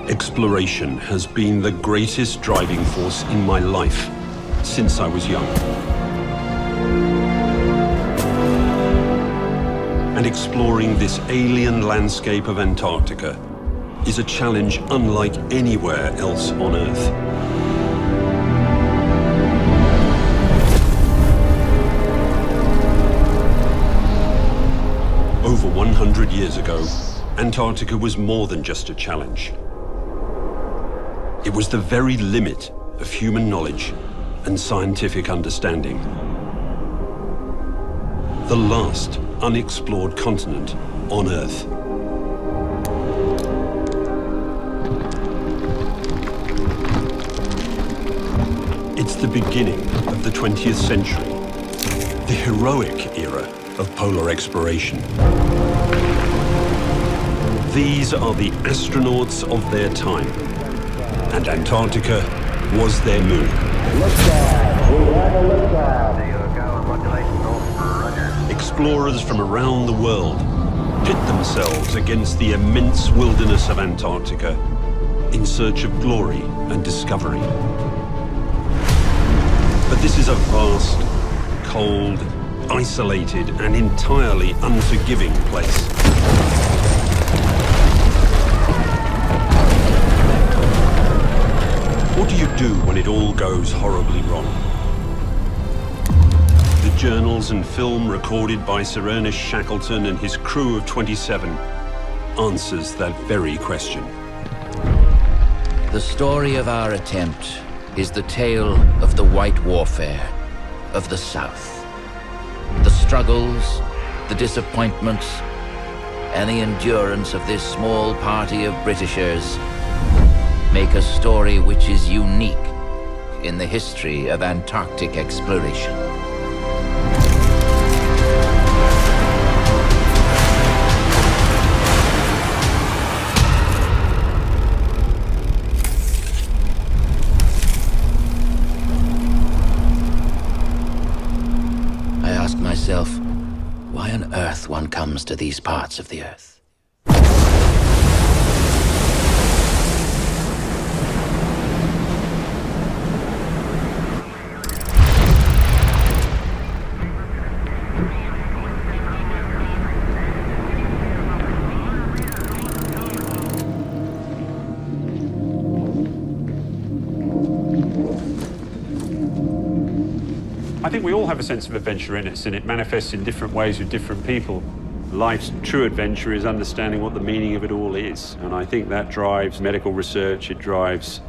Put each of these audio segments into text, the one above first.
Exploration has been the greatest driving force in my life since I was young. And exploring this alien landscape of Antarctica is a challenge unlike anywhere else on Earth. Over 100 years ago, Antarctica was more than just a challenge. It was the very limit of human knowledge and scientific understanding. The last unexplored continent on Earth. It's the beginning of the 20th century, the heroic era of polar exploration. These are the astronauts of their time, and Antarctica was their moon. Explorers from around the world pit themselves against the immense wilderness of Antarctica in search of glory and discovery. But this is a vast, cold, isolated, and entirely unforgiving place. What do you do when it all goes horribly wrong? The journals and film recorded by Sir Ernest Shackleton and his crew of 27 answers that very question. The story of our attempt is the tale of the white warfare of the South. The struggles, the disappointments, and the endurance of this small party of Britishers make a story which is unique in the history of Antarctic exploration. I ask myself, why on earth one comes to these parts of the Earth? I think we all have a sense of adventure in us, and it manifests in different ways with different people. Life's true adventure is understanding what the meaning of it all is, and I think that drives medical research, it drives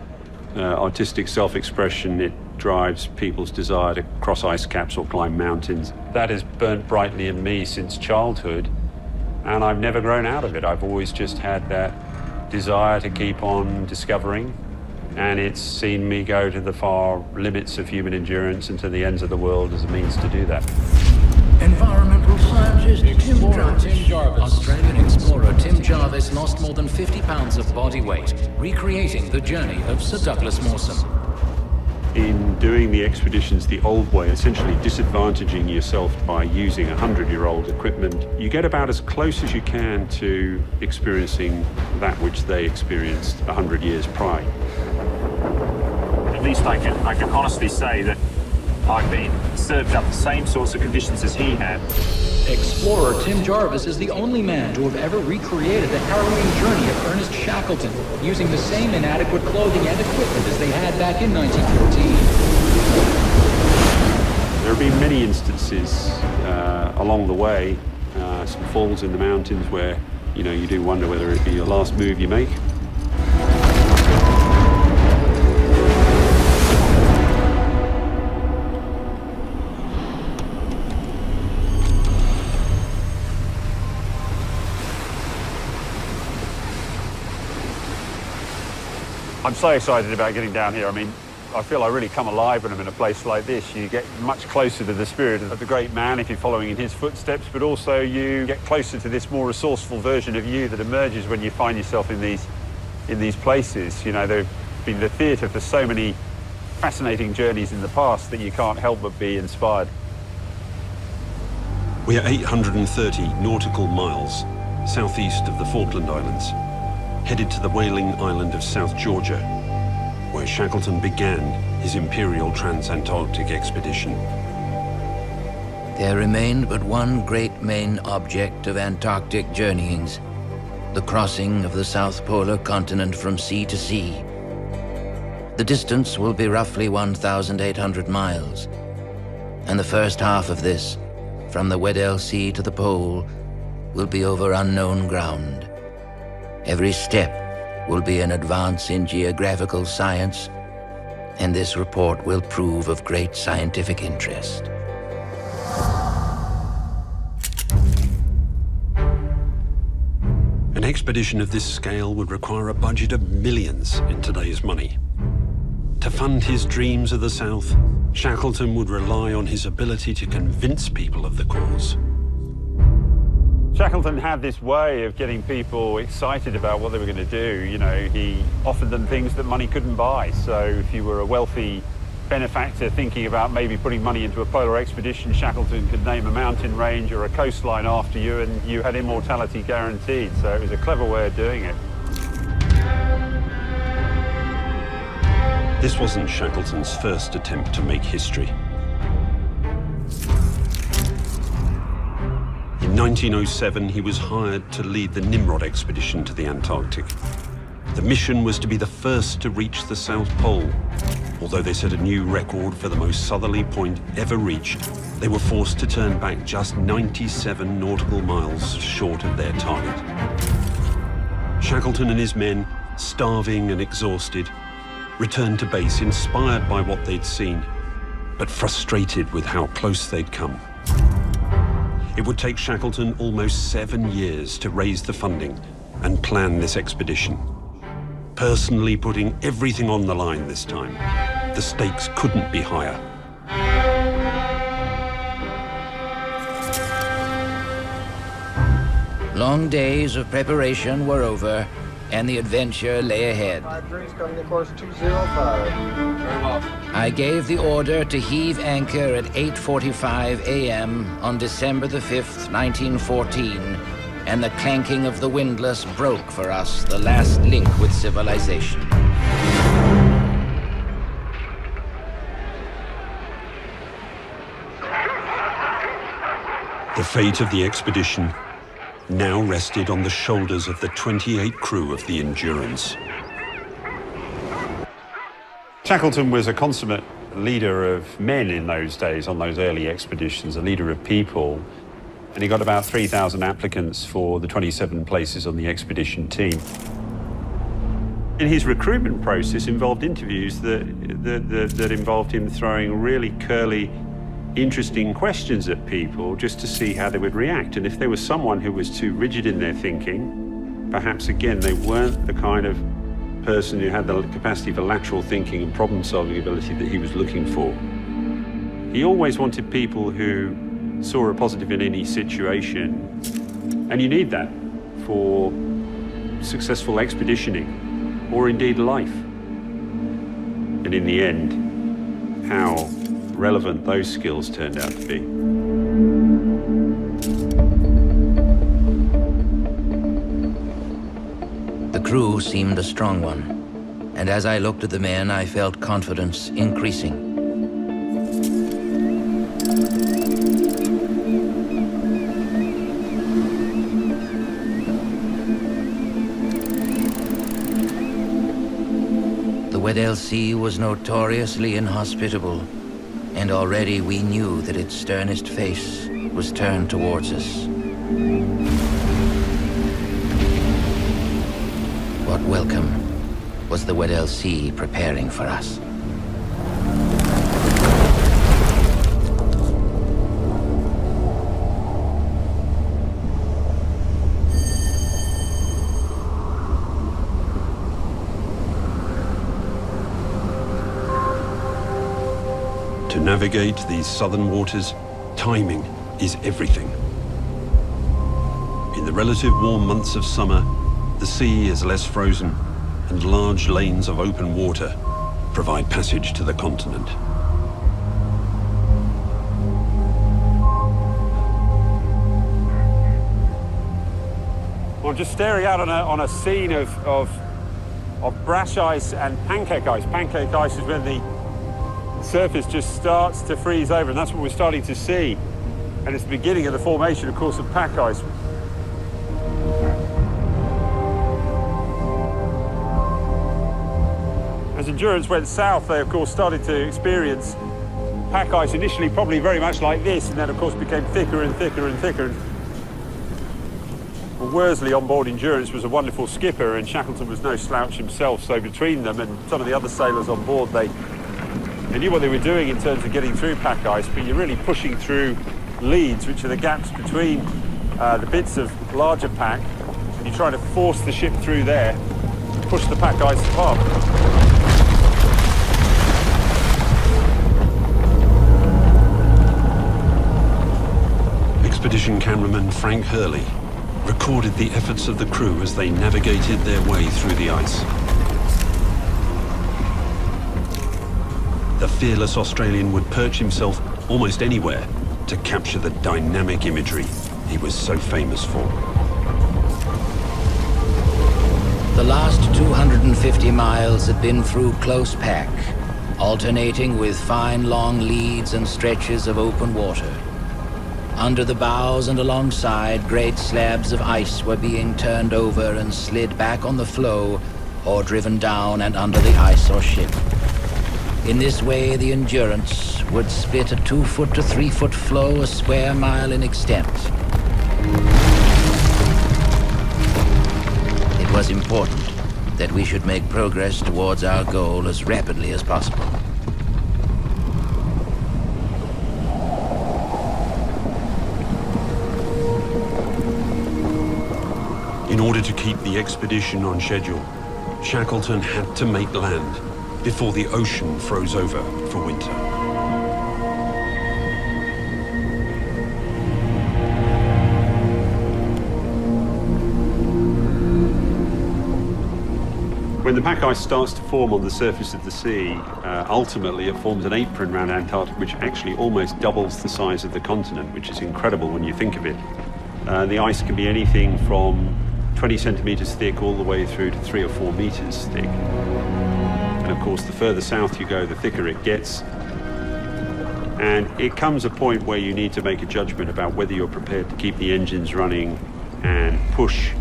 artistic self-expression, it drives people's desire to cross ice caps or climb mountains. That has burnt brightly in me since childhood, and I've never grown out of it. I've always just had that desire to keep on discovering. And it's seen me go to the far limits of human endurance and to the ends of the world as a means to do that. Environmental scientist Tim Jarvis. Australian explorer Tim Jarvis lost more than 50 pounds of body weight, recreating the journey of Sir Douglas Mawson. In doing the expeditions the old way, essentially disadvantaging yourself by using 100-year-old equipment, you get about as close as you can to experiencing that which they experienced 100 years prior. At least I can honestly say that I've been served up the same sorts of conditions as he had. Explorer Tim Jarvis is the only man to have ever recreated the harrowing journey of Ernest Shackleton, using the same inadequate clothing and equipment as they had back in 1914. There have been many instances along the way, some falls in the mountains where, you do wonder whether it be your last move you make. I'm so excited about getting down here. I mean, I feel I really come alive when I'm in a place like this. You get much closer to the spirit of the great man if you're following in his footsteps, but also you get closer to this more resourceful version of you that emerges when you find yourself in these places. They've been the theatre for so many fascinating journeys in the past that you can't help but be inspired. We are 830 nautical miles southeast of the Falkland Islands. headed to the whaling island of South Georgia, where Shackleton began his Imperial Transantarctic expedition. There remained but one great main object of Antarctic journeyings, the crossing of the South Polar continent from sea to sea. The distance will be roughly 1,800 miles, and the first half of this, from the Weddell Sea to the pole, will be over unknown ground. Every step will be an advance in geographical science, and this report will prove of great scientific interest. An expedition of this scale would require a budget of millions in today's money. To fund his dreams of the South, Shackleton would rely on his ability to convince people of the cause. Shackleton had this way of getting people excited about what they were going to do. You know, he offered them things that money couldn't buy. So if you were a wealthy benefactor thinking about maybe putting money into a polar expedition, Shackleton could name a mountain range or a coastline after you, and you had immortality guaranteed. So it was a clever way of doing it. This wasn't Shackleton's first attempt to make history. In 1907, he was hired to lead the Nimrod expedition to the Antarctic. The mission was to be the first to reach the South Pole. Although they set a new record for the most southerly point ever reached, they were forced to turn back just 97 nautical miles short of their target. Shackleton and his men, starving and exhausted, returned to base inspired by what they'd seen, but frustrated with how close they'd come. It would take Shackleton almost 7 years to raise the funding and plan this expedition. Personally putting everything on the line this time. The stakes couldn't be higher. Long days of preparation were over, and the adventure lay ahead. 53 coming to course 205. I gave the order to heave anchor at 8:45 a.m. on December the 5th, 1914, and the clanking of the windlass broke for us the last link with civilization. The fate of the expedition now rested on the shoulders of the 28 crew of the Endurance. Shackleton was a consummate leader of men in those days, on those early expeditions, a leader of people. And he got about 3,000 applicants for the 27 places on the expedition team. And his recruitment process involved interviews that involved him throwing really curly, interesting questions at people just to see how they would react. And if there was someone who was too rigid in their thinking, perhaps again they weren't the kind of person who had the capacity for lateral thinking and problem-solving ability that he was looking for. He always wanted people who saw a positive in any situation, and you need that for successful expeditioning, or indeed life. And in the end, how relevant those skills turned out to be. The crew seemed a strong one, and as I looked at the men, I felt confidence increasing. The Weddell Sea was notoriously inhospitable, and already we knew that its sternest face was turned towards us. What welcome was the Weddell Sea preparing for us? To navigate these southern waters, timing is everything. In the relative warm months of summer, the sea is less frozen, and large lanes of open water provide passage to the continent. I'm just staring out on a scene of brash ice and pancake ice. Pancake ice is when the surface just starts to freeze over, and that's what we're starting to see. And it's the beginning of the formation, of course, of pack ice. As Endurance went south, they, of course, started to experience pack ice, initially probably very much like this, and then, of course, became thicker and thicker and thicker. Well, Worsley on board Endurance was a wonderful skipper, and Shackleton was no slouch himself, so between them and some of the other sailors on board, they knew what they were doing in terms of getting through pack ice, but you're really pushing through leads, which are the gaps between the bits of larger pack, and you try to force the ship through there, push the pack ice apart. Expedition cameraman Frank Hurley recorded the efforts of the crew as they navigated their way through the ice. The fearless Australian would perch himself almost anywhere to capture the dynamic imagery he was so famous for. The last 250 miles had been through close pack, alternating with fine long leads and stretches of open water. Under the bows and alongside, great slabs of ice were being turned over and slid back on the floe or driven down and under the ice or ship. In this way, the Endurance would split a 2-foot to 3-foot floe a square mile in extent. It was important that we should make progress towards our goal as rapidly as possible. In order to keep the expedition on schedule, Shackleton had to make land before the ocean froze over for winter. When the pack ice starts to form on the surface of the sea, ultimately it forms an apron around Antarctica, which actually almost doubles the size of the continent, which is incredible when you think of it. The ice can be anything from 20 centimeters thick all the way through to 3 or 4 meters thick. And of course, the further south you go, the thicker it gets. And it comes a point where you need to make a judgment about whether you're prepared to keep the engines running and push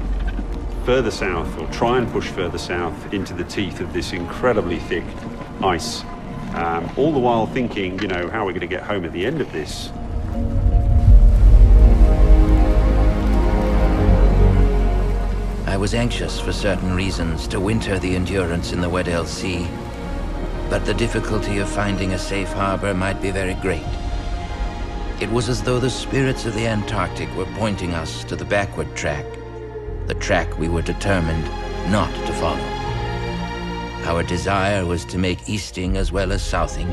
further south, or try and push further south into the teeth of this incredibly thick ice. All the while thinking, you know, how are we going to get home at the end of this? I was anxious for certain reasons to winter the Endurance in the Weddell Sea, but the difficulty of finding a safe harbor might be very great. It was as though the spirits of the Antarctic were pointing us to the backward track, the track we were determined not to follow. Our desire was to make easting as well as southing,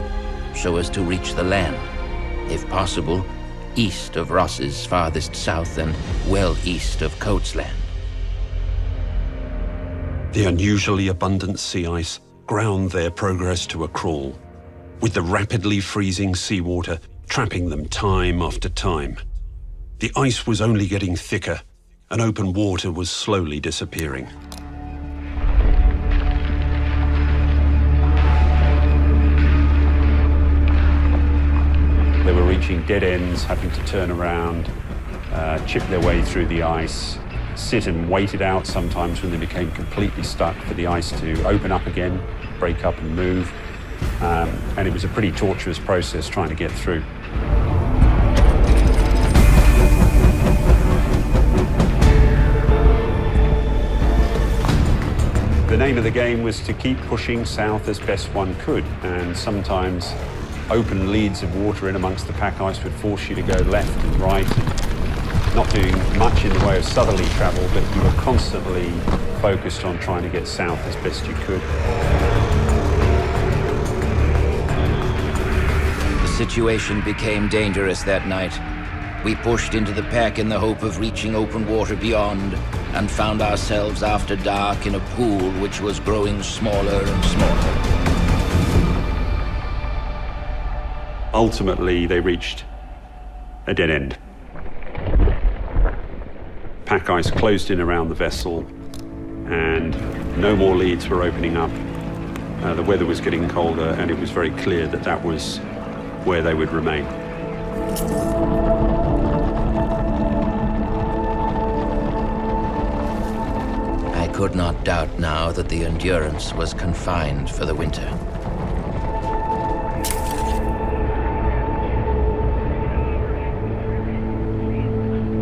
so as to reach the land, if possible, east of Ross's farthest south and well east of Coates Land. The unusually abundant sea ice ground their progress to a crawl, with the rapidly freezing seawater trapping them time after time. The ice was only getting thicker, and open water was slowly disappearing. They were reaching dead ends, having to turn around, chip their way through the ice, sit and wait it out sometimes when they became completely stuck for the ice to open up again, break up and move. And it was a pretty torturous process trying to get through. The name of the game was to keep pushing south as best one could, and sometimes open leads of water in amongst the pack ice would force you to go left and right, and not doing much in the way of southerly travel, but you were constantly focused on trying to get south as best you could. The situation became dangerous that night. We pushed into the pack in the hope of reaching open water beyond, and found ourselves after dark in a pool which was growing smaller and smaller. Ultimately, they reached a dead end. pack ice closed in around the vessel, and no more leads were opening up. The weather was getting colder, and it was very clear that that was where they would remain. I could not doubt now that the Endurance was confined for the winter.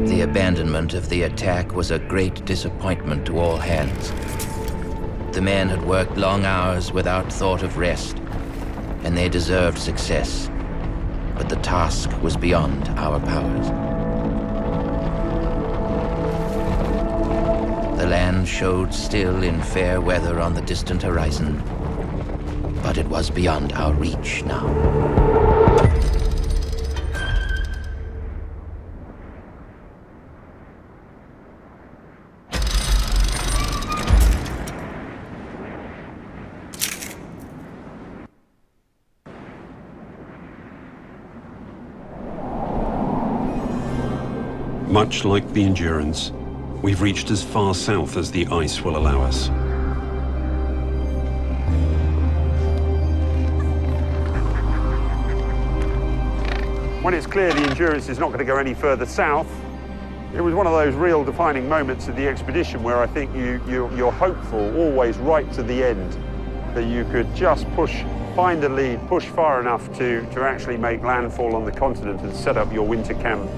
The abandonment of the attack was a great disappointment to all hands. The men had worked long hours without thought of rest, and they deserved success, but the task was beyond our powers. The land showed still in fair weather on the distant horizon, but it was beyond our reach now. Much like the Endurance, we've reached as far south as the ice will allow us. When it's clear the Endurance is not going to go any further south, it was one of those real defining moments of the expedition where I think you're hopeful always right to the end that you could just find a lead, push far enough to actually make landfall on the continent and set up your winter camp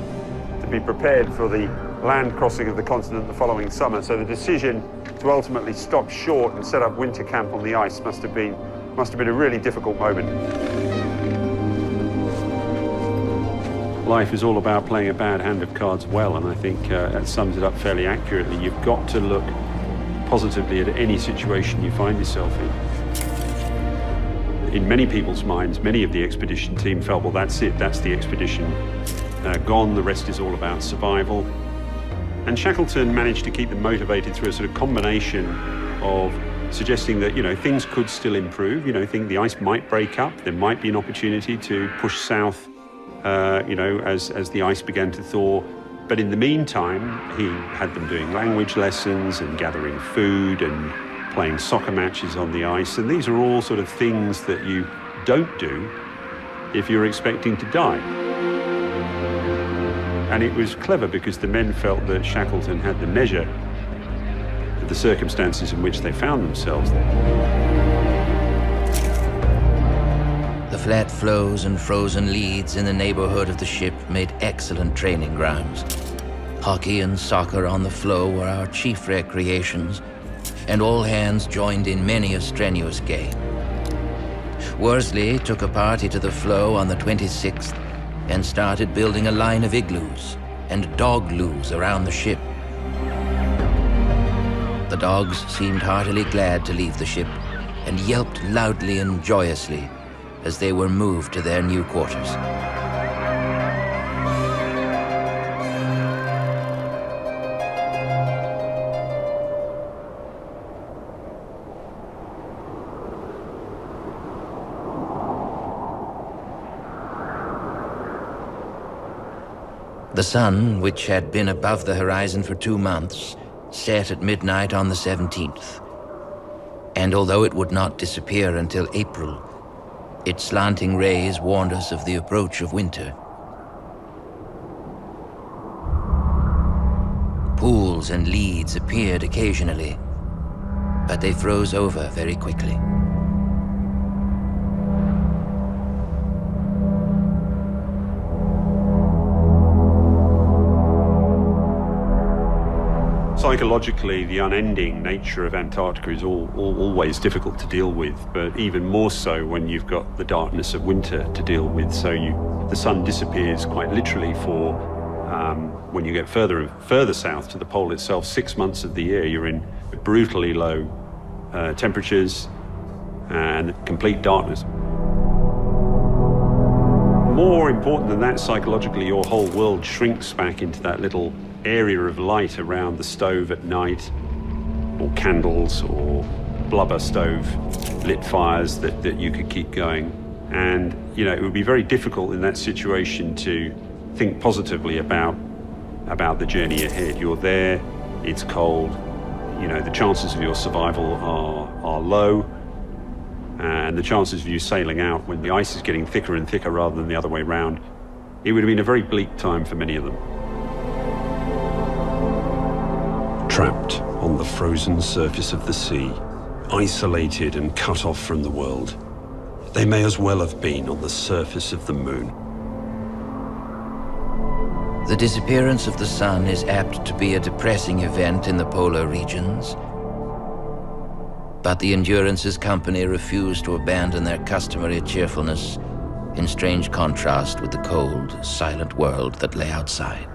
to be prepared for the land crossing of the continent the following summer. So the decision to ultimately stop short and set up winter camp on the ice must have been a really difficult moment. Life is all about playing a bad hand of cards well, and I think that sums it up fairly accurately. You've got to look positively at any situation you find yourself in. In many people's minds, many of the expedition team felt, well, that's it, that's the expedition gone, the rest is all about survival. And Shackleton managed to keep them motivated through a sort of combination of suggesting that, things could still improve. Think the ice might break up, there might be an opportunity to push south, as the ice began to thaw. But in the meantime, he had them doing language lessons and gathering food and playing soccer matches on the ice. And these are all sort of things that you don't do if you're expecting to die. And it was clever because the men felt that Shackleton had the measure of the circumstances in which they found themselves. The flat floes and frozen leads in the neighborhood of the ship made excellent training grounds. Hockey and soccer on the floe were our chief recreations, and all hands joined in many a strenuous game. Worsley took a party to the floe on the 26th and started building a line of igloos and dog-loos around the ship. The dogs seemed heartily glad to leave the ship and yelped loudly and joyously as they were moved to their new quarters. The sun, which had been above the horizon for 2 months, set at midnight on the 17th. And although it would not disappear until April, its slanting rays warned us of the approach of winter. Pools and leads appeared occasionally, but they froze over very quickly. Psychologically, the unending nature of Antarctica is always difficult to deal with, but even more so when you've got the darkness of winter to deal with. So the sun disappears quite literally for, when you get further and further south to the pole itself, 6 months of the year, you're in brutally low temperatures and complete darkness. More important than that, psychologically, your whole world shrinks back into that little area of light around the stove at night, or candles, or blubber stove lit fires that you could keep going. And it would be very difficult in that situation to think positively about about the journey ahead. You're there, it's cold, you know, the chances of your survival are low, and the chances of you sailing out when the ice is getting thicker and thicker rather than the other way round, it would have been a very bleak time for many of them. Trapped on the frozen surface of the sea, isolated and cut off from the world, they may as well have been on the surface of the moon. The disappearance of the sun is apt to be a depressing event in the polar regions. But the Endurance's company refused to abandon their customary cheerfulness, in strange contrast with the cold, silent world that lay outside.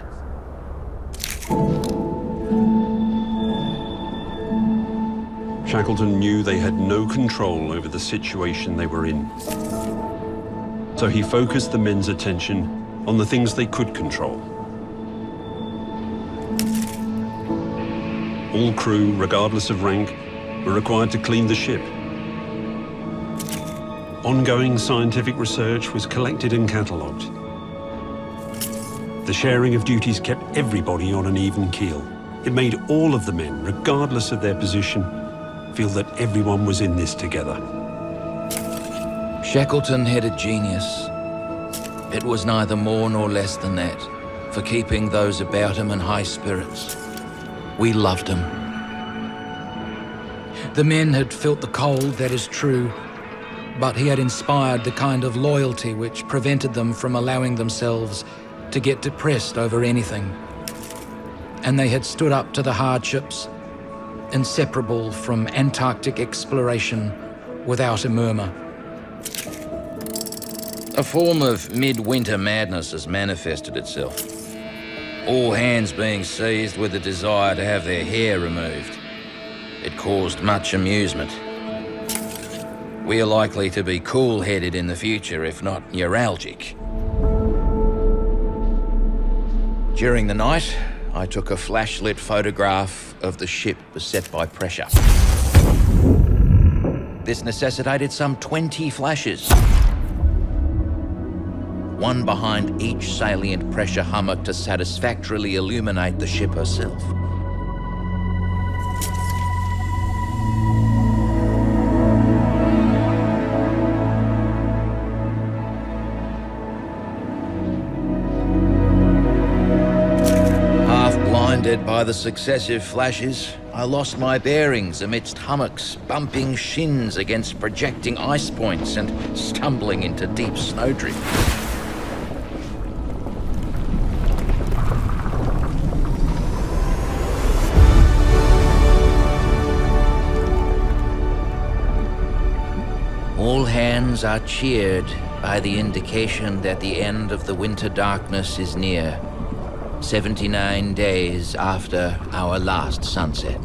Shackleton knew they had no control over the situation they were in. So he focused the men's attention on the things they could control. All crew, regardless of rank, were required to clean the ship. Ongoing scientific research was collected and catalogued. The sharing of duties kept everybody on an even keel. It made all of the men, regardless of their position, feel that everyone was in this together. Shackleton had a genius. It was neither more nor less than that, for keeping those about him in high spirits. We loved him. The men had felt the cold, that is true, but he had inspired the kind of loyalty which prevented them from allowing themselves to get depressed over anything. And they had stood up to the hardships, inseparable from Antarctic exploration, without a murmur. A form of midwinter madness has manifested itself. All hands being seized with a desire to have their hair removed. It caused much amusement. We are likely to be cool-headed in the future, if not neuralgic. During the night, I took a flashlit photograph of the ship beset by pressure. This necessitated some 20 flashes. One behind each salient pressure hummock to satisfactorily illuminate the ship herself. Blinded by the successive flashes, I lost my bearings amidst hummocks, bumping shins against projecting ice points and stumbling into deep snowdrift. All hands are cheered by the indication that the end of the winter darkness is near. 79 days after our last sunset.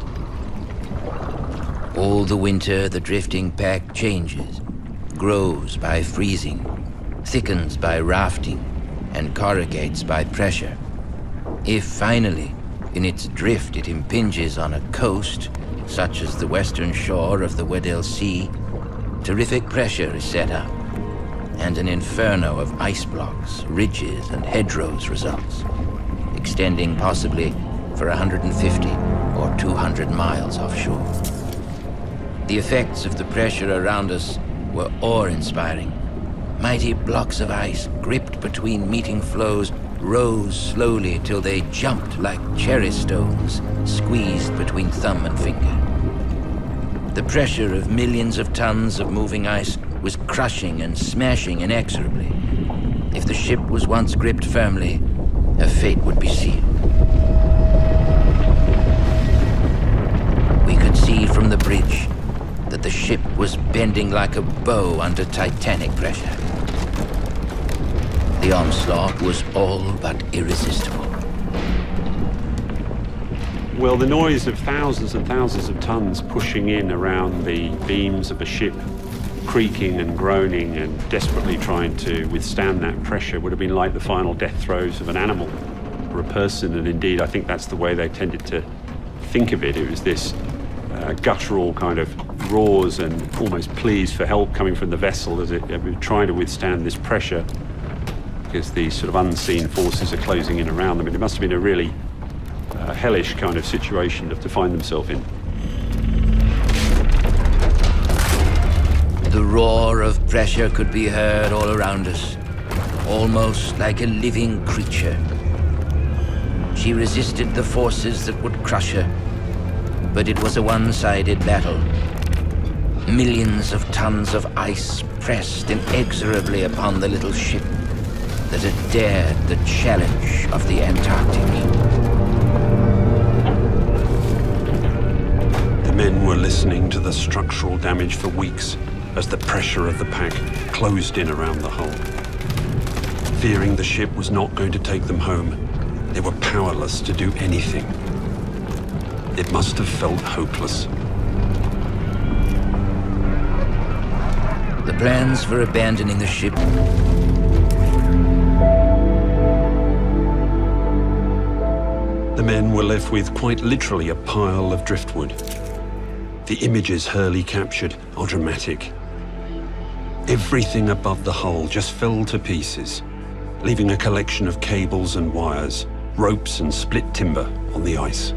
All the winter, the drifting pack changes, grows by freezing, thickens by rafting, and corrugates by pressure. If finally, in its drift, it impinges on a coast, such as the western shore of the Weddell Sea, terrific pressure is set up, and an inferno of ice blocks, ridges, and hedgerows results, extending possibly for 150 or 200 miles offshore. The effects of the pressure around us were awe-inspiring. Mighty blocks of ice, gripped between meeting floes, rose slowly till they jumped like cherry stones, squeezed between thumb and finger. The pressure of millions of tons of moving ice was crushing and smashing inexorably. If the ship was once gripped firmly, her fate would be sealed. We could see from the bridge that the ship was bending like a bow under titanic pressure. The onslaught was all but irresistible. Well, the noise of thousands and thousands of tons pushing in around the beams of a ship, creaking and groaning and desperately trying to withstand that pressure, would have been like the final death throes of an animal or a person. And indeed, I think that's the way they tended to think of it. It was this guttural kind of roars and almost pleas for help coming from the vessel as it was trying to withstand this pressure. as these sort of unseen forces are closing in around them. And it must have been a really hellish kind of situation to find themselves in. The roar of pressure could be heard all around us, almost like a living creature. She resisted the forces that would crush her, but it was a one-sided battle. Millions of tons of ice pressed inexorably upon the little ship that had dared the challenge of the Antarctic. The men were listening to the structural damage for weeks as the pressure of the pack closed in around the hull. Fearing the ship was not going to take them home, they were powerless to do anything. It must have felt hopeless. The plans for abandoning the ship The men were left with quite literally a pile of driftwood. The images Hurley captured are dramatic. Everything above the hull just fell to pieces, leaving a collection of cables and wires, ropes and split timber on the ice.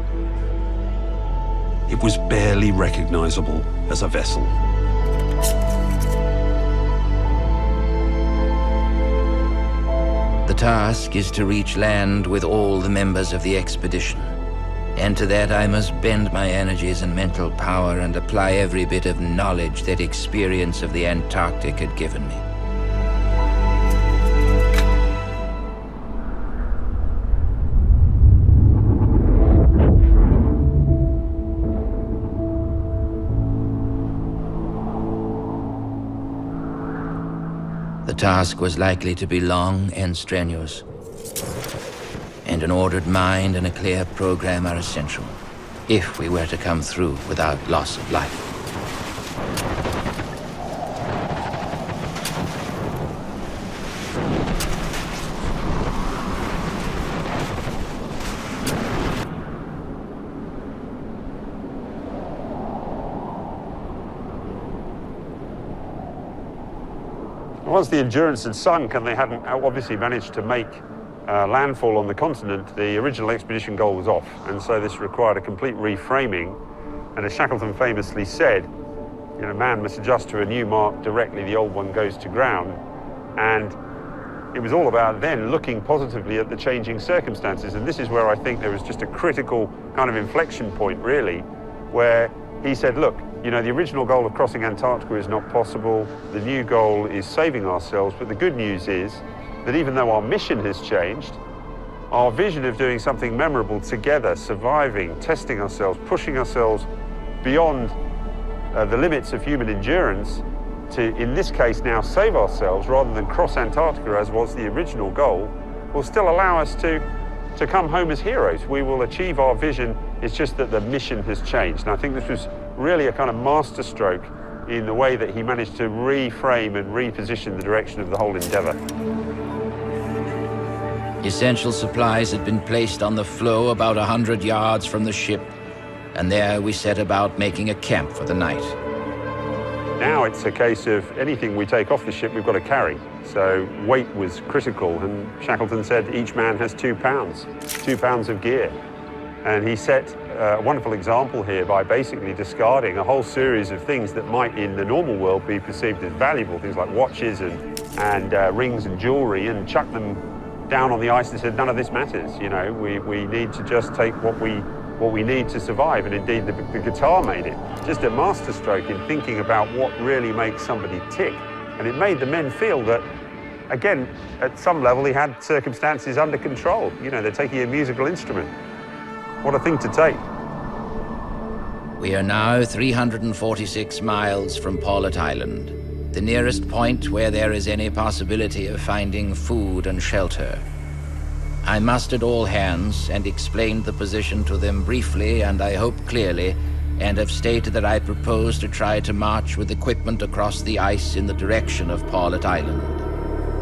It was barely recognizable as a vessel. The task is to reach land with all the members of the expedition. And to that I must bend my energies and mental power and apply every bit of knowledge that experience of the Antarctic had given me. The task was likely to be long and strenuous, and an ordered mind and a clear program are essential if we were to come through without loss of life. Once the Endurance had sunk and they hadn't obviously managed to make landfall on the continent, the original expedition goal was off. And so this required a complete reframing. And as Shackleton famously said, you know, man must adjust to a new mark directly the old one goes to ground. And it was all about then looking positively at the changing circumstances. And this is where I think there was just a critical kind of inflection point, really, where he said, look, you know, the original goal of crossing Antarctica is not possible. The new goal is saving ourselves. But the good news is that even though our mission has changed, our vision of doing something memorable together, surviving, testing ourselves, pushing ourselves beyond the limits of human endurance to, in this case now, save ourselves rather than cross Antarctica as was the original goal, will still allow us to come home as heroes. We will achieve our vision. It's just that the mission has changed. And I think this was really a kind of masterstroke in the way that he managed to reframe and reposition the direction of the whole endeavor. Essential supplies had been placed on the floe about 100 yards from the ship, and there we set about making a camp for the night. Now it's a case of anything we take off the ship, we've got to carry. So weight was critical, and Shackleton said each man has 2 pounds, 2 pounds of gear. And he set a wonderful example here by basically discarding a whole series of things that might in the normal world be perceived as valuable, things like watches and rings and jewelry, and chuck them down on the ice and said, none of this matters. You know, we need to just take what we need to survive. And indeed the guitar made it. Just a masterstroke in thinking about what really makes somebody tick. And it made the men feel that, again, at some level he had circumstances under control. You know, they're taking a musical instrument. What a thing to take. We are now 346 miles from Paulet Island, the nearest point where there is any possibility of finding food and shelter. I mustered all hands and explained the position to them briefly and I hope clearly, and have stated that I propose to try to march with equipment across the ice in the direction of Paulet Island.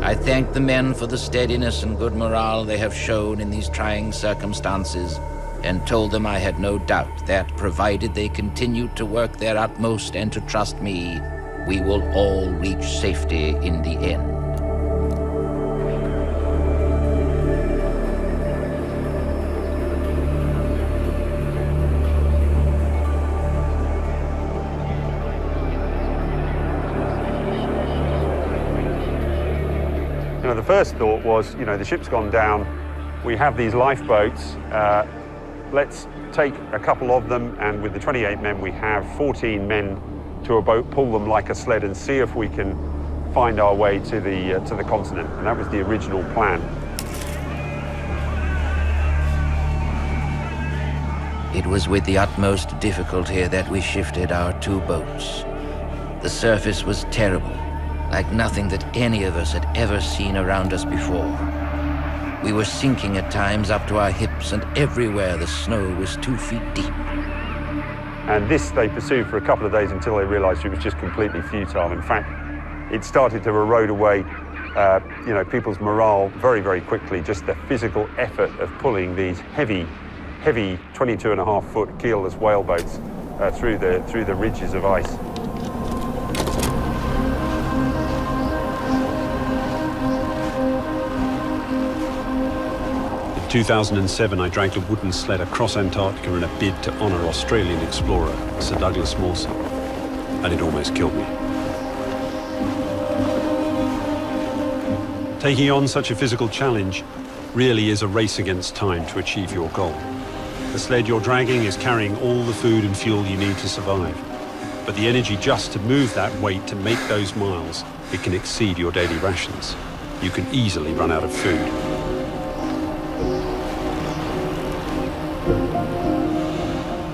I thank the men for the steadiness and good morale they have shown in these trying circumstances, and told them I had no doubt that, provided they continued to work their utmost and to trust me, we will all reach safety in the end. the first thought was, you know, the ship's gone down, we have these lifeboats, let's take a couple of them, and with the 28 men we have, 14 men to a boat, pull them like a sled and see if we can find our way to the continent. And that was the original plan. It was with the utmost difficulty that we shifted our 2 boats. The surface was terrible, like nothing that any of us had ever seen around us before. We were sinking at times up to our hips, and everywhere the snow was 2 feet deep. And this they pursued for a couple of days until they realized it was just completely futile. In fact, it started to erode away, you know, people's morale very, very quickly, just the physical effort of pulling these heavy 22.5-foot keelless whaleboats through the ridges of ice. In 2007, I dragged a wooden sled across Antarctica in a bid to honour Australian explorer Sir Douglas Mawson, and it almost killed me. Taking on such a physical challenge really is a race against time to achieve your goal. The sled you're dragging is carrying all the food and fuel you need to survive. But the energy just to move that weight to make those miles, it can exceed your daily rations. You can easily run out of food.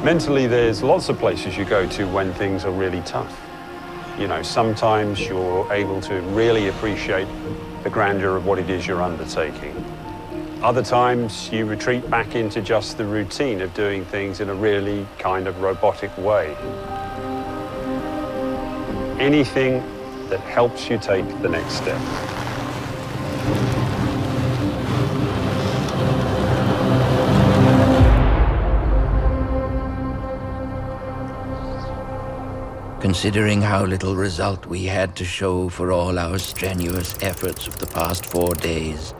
Mentally, there's lots of places you go to when things are really tough. You know, sometimes you're able to really appreciate the grandeur of what it is you're undertaking. Other times you retreat back into just the routine of doing things in a really kind of robotic way. Anything that helps you take the next step. Considering how little result we had to show for all our strenuous efforts of the past 4 days,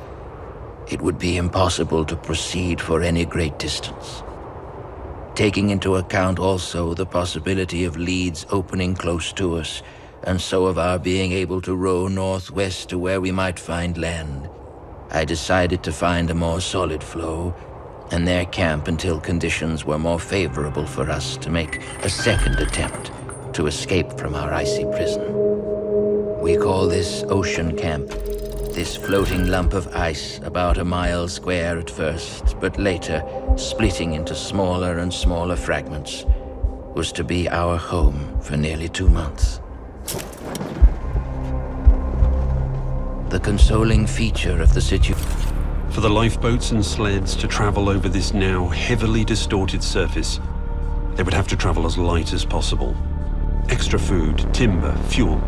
it would be impossible to proceed for any great distance. Taking into account also the possibility of leads opening close to us, and so of our being able to row northwest to where we might find land, I decided to find a more solid floe and there camp until conditions were more favorable for us to make a second attempt to escape from our icy prison. We call this Ocean Camp. This floating lump of ice, about a mile square at first, but later splitting into smaller and smaller fragments, was to be our home for nearly 2 months. The consoling feature of the situation. For the lifeboats and sleds to travel over this now heavily distorted surface, they would have to travel as light as possible. Extra food, timber, fuel,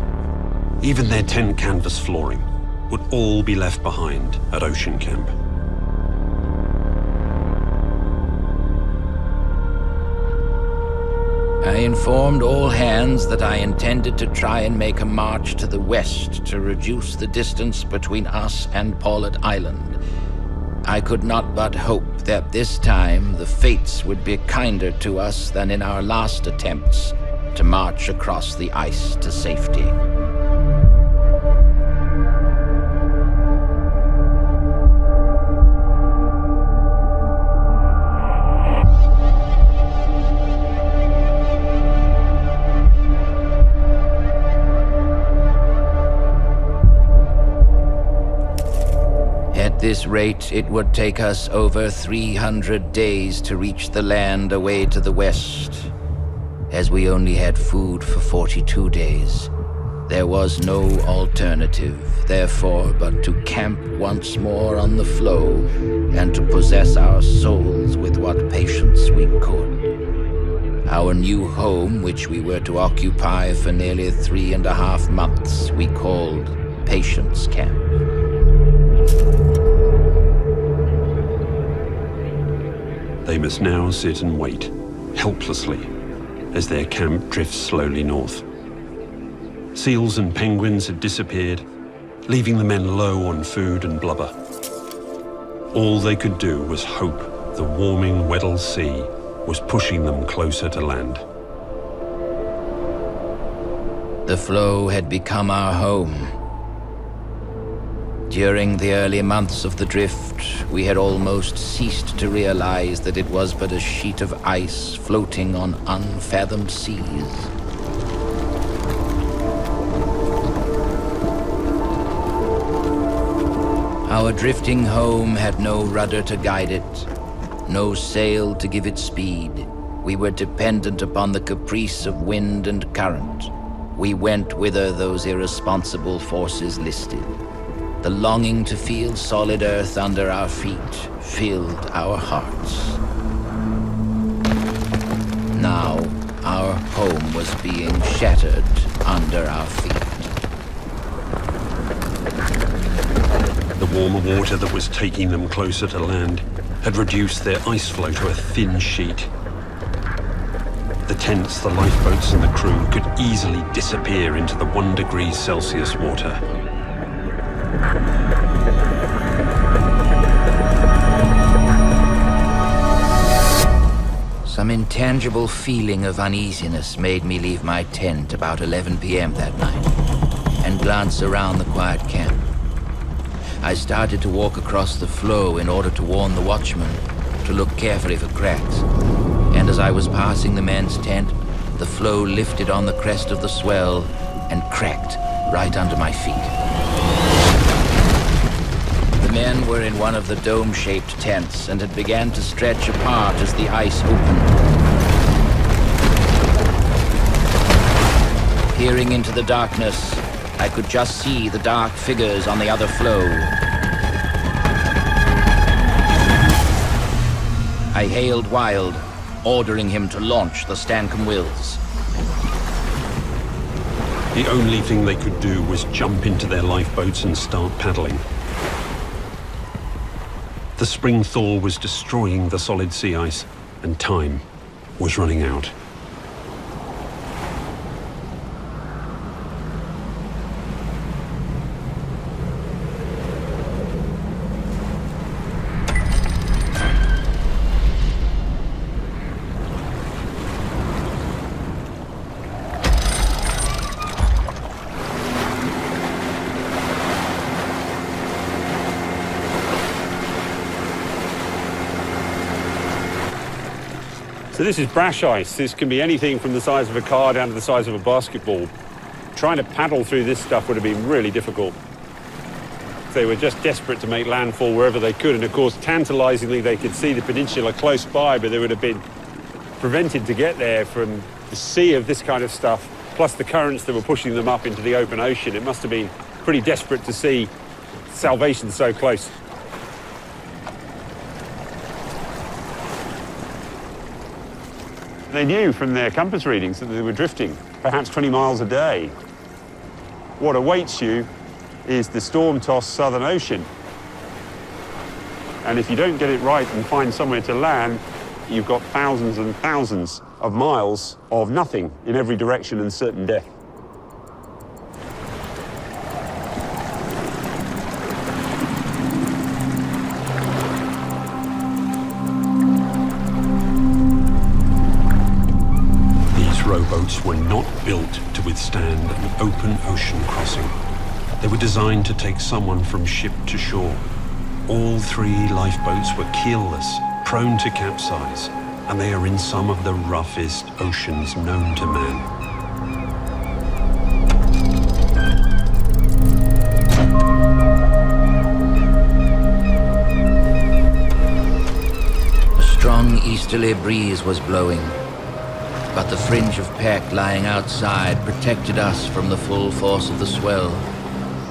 even their tent canvas flooring would all be left behind at Ocean Camp. I informed all hands that I intended to try and make a march to the west to reduce the distance between us and Paulet Island. I could not but hope that this time the fates would be kinder to us than in our last attempts to march across the ice to safety. At this rate, it would take us over 300 days to reach the land away to the west. As we only had food for 42 days, there was no alternative, therefore, but to camp once more on the floe and to possess our souls with what patience we could. Our new home, which we were to occupy for nearly 3.5 months, we called Patience Camp. They must now sit and wait, helplessly, as their camp drifts slowly north. Seals and penguins had disappeared, leaving the men low on food and blubber. All they could do was hope the warming Weddell Sea was pushing them closer to land. The floe had become our home. During the early months of the drift, we had almost ceased to realize that it was but a sheet of ice floating on unfathomed seas. Our drifting home had no rudder to guide it, no sail to give it speed. We were dependent upon the caprice of wind and current. We went whither those irresponsible forces listed. The longing to feel solid earth under our feet filled our hearts. Now, our home was being shattered under our feet. The warmer water that was taking them closer to land had reduced their ice floe to a thin sheet. The tents, the lifeboats, and the crew could easily disappear into the 1 degree Celsius water. Some intangible feeling of uneasiness made me leave my tent about 11 p.m. that night and glance around the quiet camp. I started to walk across the floe in order to warn the watchman to look carefully for cracks. And as I was passing the men's tent, the floe lifted on the crest of the swell and cracked right under my feet. The men were in one of the dome-shaped tents and had began to stretch apart as the ice opened. Peering into the darkness, I could just see the dark figures on the other floe. I hailed Wild, ordering him to launch the Stancomb Wills. The only thing they could do was jump into their lifeboats and start paddling. The spring thaw was destroying the solid sea ice, and time was running out. So this is brash ice. This can be anything from the size of a car down to the size of a basketball. Trying to paddle through this stuff would have been really difficult. They were just desperate to make landfall wherever they could, and of course, tantalizingly, they could see the peninsula close by, but they would have been prevented to get there from the sea of this kind of stuff, plus the currents that were pushing them up into the open ocean. It must have been pretty desperate to see salvation so close. They knew from their compass readings that they were drifting perhaps 20 miles a day. What awaits you is the storm-tossed Southern Ocean. And if you don't get it right and find somewhere to land, you've got thousands and thousands of miles of nothing in every direction and certain death. Rowboats were not built to withstand an open ocean crossing. They were designed to take someone from ship to shore. All 3 lifeboats were keelless, prone to capsize, and they are in some of the roughest oceans known to man. A strong easterly breeze was blowing, but the fringe of pack lying outside protected us from the full force of the swell,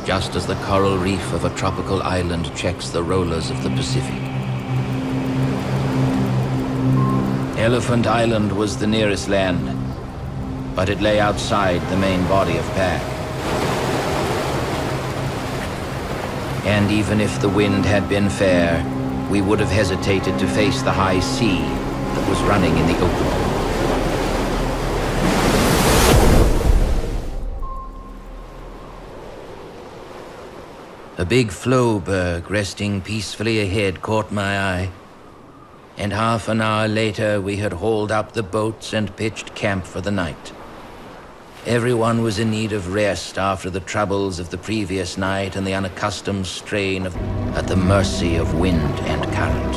just as the coral reef of a tropical island checks the rollers of the Pacific. Elephant Island was the nearest land, but it lay outside the main body of pack. And even if the wind had been fair, we would have hesitated to face the high sea that was running in the open. A big flowberg resting peacefully ahead caught my eye, and half an hour later we had hauled up the boats and pitched camp for the night. Everyone was in need of rest after the troubles of the previous night and the unaccustomed strain of at the mercy of wind and current.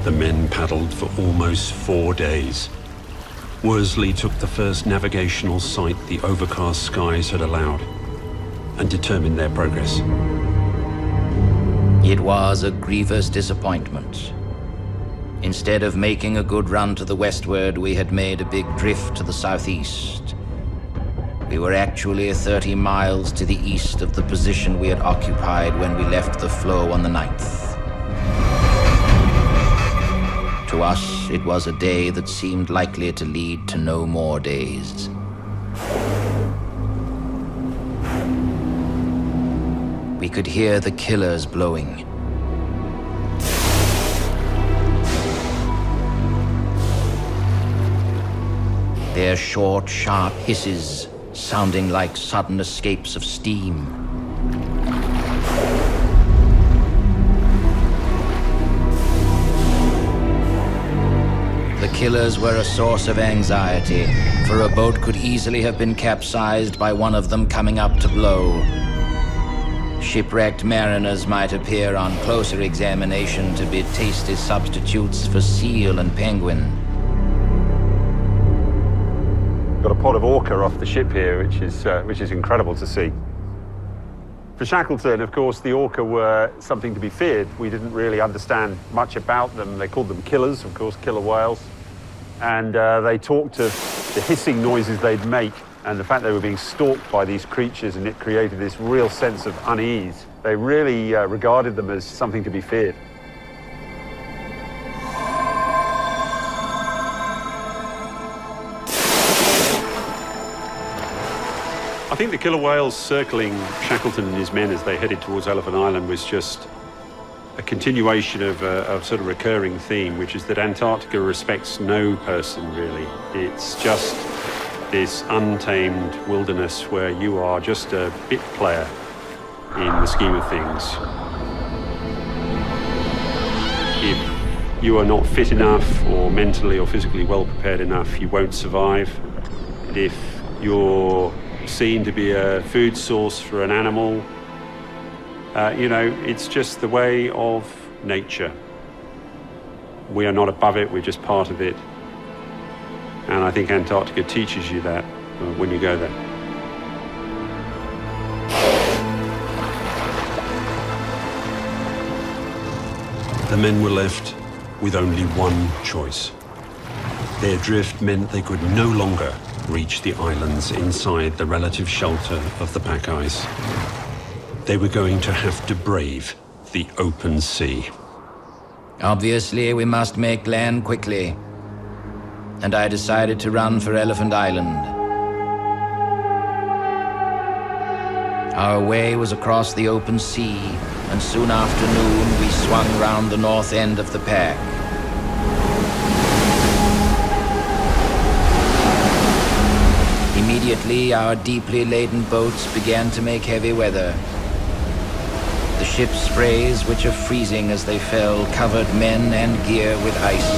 The men paddled for almost 4 days. Worsley took the first navigational sight the overcast skies had allowed and determined their progress. It was a grievous disappointment. Instead of making a good run to the westward, we had made a big drift to the southeast. We were actually 30 miles to the east of the position we had occupied when we left the floe on the 9th. To us, it was a day that seemed likely to lead to no more days. We could hear the killers blowing. Their short, sharp hisses sounding like sudden escapes of steam. The killers were a source of anxiety, for a boat could easily have been capsized by one of them coming up to blow. Shipwrecked mariners might appear on closer examination to be tasty substitutes for seal and penguin. Got a pod of orca off the ship here, which is incredible to see. For Shackleton, of course, the orca were something to be feared. We didn't really understand much about them. They called them killers, of course, killer whales. And they talked of the hissing noises they'd make and the fact they were being stalked by these creatures, and it created this real sense of unease. They really regarded them as something to be feared. I think the killer whales circling Shackleton and his men as they headed towards Elephant Island was just a continuation of a sort of recurring theme, which is that Antarctica respects no person, really. It's just this untamed wilderness where you are just a bit player in the scheme of things. If you are not fit enough or mentally or physically well prepared enough, you won't survive. And if you're seen to be a food source for an animal, it's just the way of nature. We are not above it, we're just part of it. And I think Antarctica teaches you that when you go there. The men were left with only one choice. Their drift meant they could no longer reach the islands inside the relative shelter of the pack ice. They were going to have to brave the open sea. Obviously, we must make land quickly, and I decided to run for Elephant Island. Our way was across the open sea, and soon after noon we swung round the north end of the pack. Immediately, our deeply laden boats began to make heavy weather. The ship's sprays, which are freezing as they fell, covered men and gear with ice.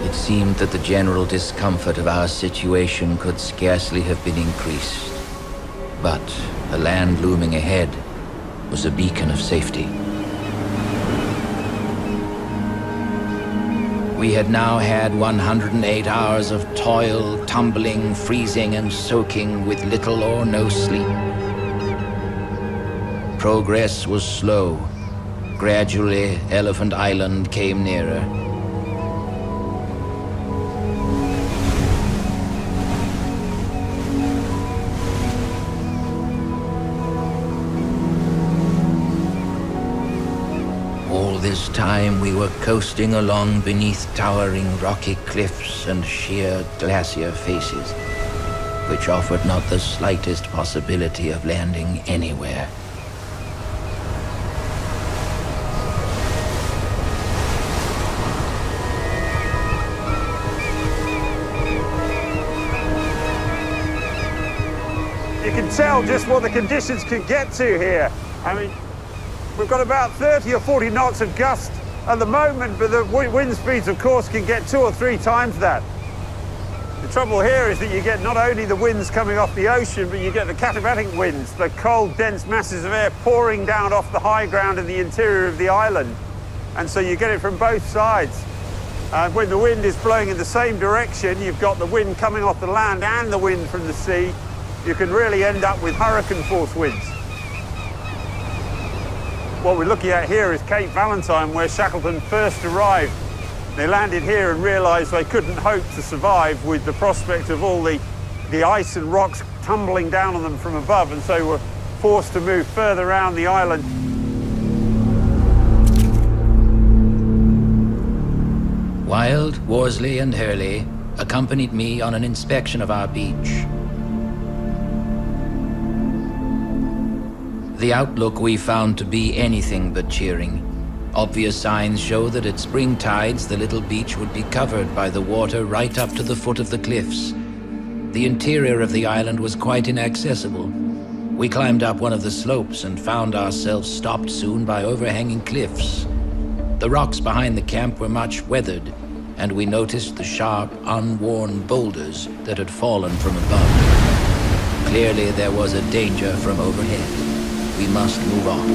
It seemed that the general discomfort of our situation could scarcely have been increased. But the land looming ahead was a beacon of safety. We had now had 108 hours of toil, tumbling, freezing, and soaking with little or no sleep. Progress was slow. Gradually, Elephant Island came nearer. This time we were coasting along beneath towering rocky cliffs and sheer glacier faces, which offered not the slightest possibility of landing anywhere. You can tell just what the conditions can get to here. I mean, we've got about 30 or 40 knots of gust at the moment, but the wind speeds, of course, can get 2 or 3 times that. The trouble here is that you get not only the winds coming off the ocean, but you get the katabatic winds, the cold, dense masses of air pouring down off the high ground in the interior of the island. And so you get it from both sides. And when the wind is blowing in the same direction, you've got the wind coming off the land and the wind from the sea. You can really end up with hurricane-force winds. What we're looking at here is Cape Valentine, where Shackleton first arrived. They landed here and realized they couldn't hope to survive with the prospect of all the ice and rocks tumbling down on them from above, and so were forced to move further around the island. Wilde, Worsley, and Hurley accompanied me on an inspection of our beach. The outlook we found to be anything but cheering. Obvious signs show that at spring tides, the little beach would be covered by the water right up to the foot of the cliffs. The interior of the island was quite inaccessible. We climbed up one of the slopes and found ourselves stopped soon by overhanging cliffs. The rocks behind the camp were much weathered, and we noticed the sharp, unworn boulders that had fallen from above. Clearly there was a danger from overhead. We must move on.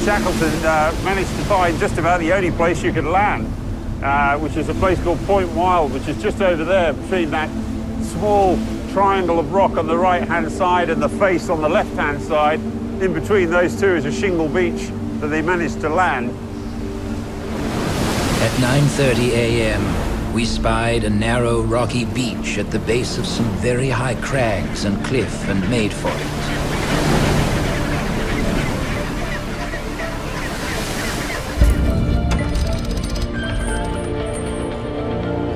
Shackleton managed to find just about the only place you could land, which is a place called Point Wild, which is just over there between that small triangle of rock on the right-hand side and the face on the left-hand side. In between those two is a shingle beach that they managed to land. At 9:30 a.m., we spied a narrow, rocky beach at the base of some very high crags and cliff and made for it.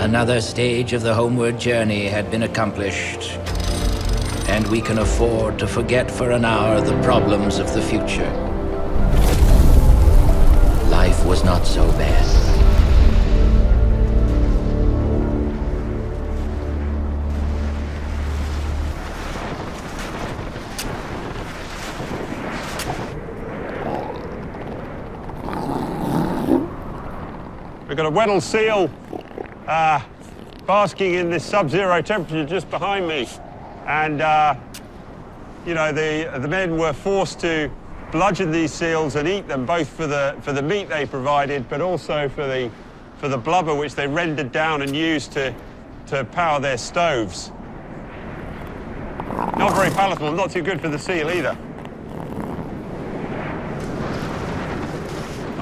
Another stage of the homeward journey had been accomplished, and we can afford to forget for an hour the problems of the future. Life was not so bad. We've got a Weddell seal basking in this sub-zero temperature just behind me. And, you know, the men were forced to bludgeon these seals and eat them, both for the meat they provided, but also for the blubber which they rendered down and used to power their stoves. Not very palatable, not too good for the seal either.